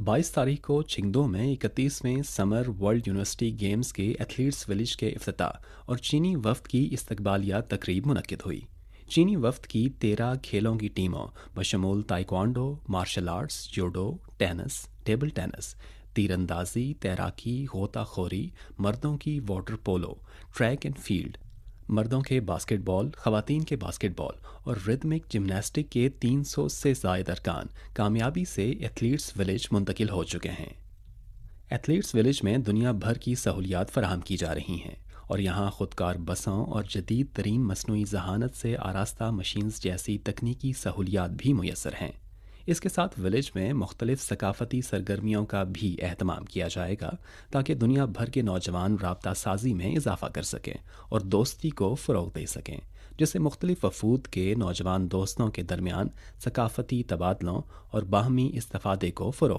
22 तारीख को चिंगडो में 31वें समर वर्ल्ड यूनिवर्सिटी गेम्स के एथलीट्स विलेज के इफ्तिताह और चीनी वफ्द की इस्तकबालिया तकरीब मुनक्किद हुई। चीनी वफ्द की 13 खेलों की टीमों बशमूल taekwondo, martial arts, judo, tennis, table tennis, तीरंदाजी, तैराकी, गोताखोरी, मर्दों की water polo, track and field, मर्दों के बास्केटबॉल, ख़वातीन के बास्केटबॉल और रिदमिक जिम्नास्टिक के 300 से ज़ायद अरकान कामयाबी से एथलीट्स विलेज मुंतकिल हो चुके हैं। एथलीट्स विलेज में दुनिया भर की सहूलियात फराहम की जा रही हैं और यहाँ खुदकार बसों और जदीद तरीन मसनूई जहानत से आरास्ता मशीन्स जैसी तकनीकी सहूलियात भी मुयसर हैं। इसके साथ विलेज में मुख्तलिफ सकाफ़ती सरगर्मियों का भी अहतमाम किया जाएगा ताकि दुनिया भर के नौजवान राबता साजी में इजाफ़ा कर सकें और दोस्ती को फ़रोग़ दे सकें, जिससे मुख्तलिफ वफूद के नौजवान दोस्तों के दरमियान सकाफ़ती तबादलों और बाहमी इस्तफ़ादे को फ़रोग़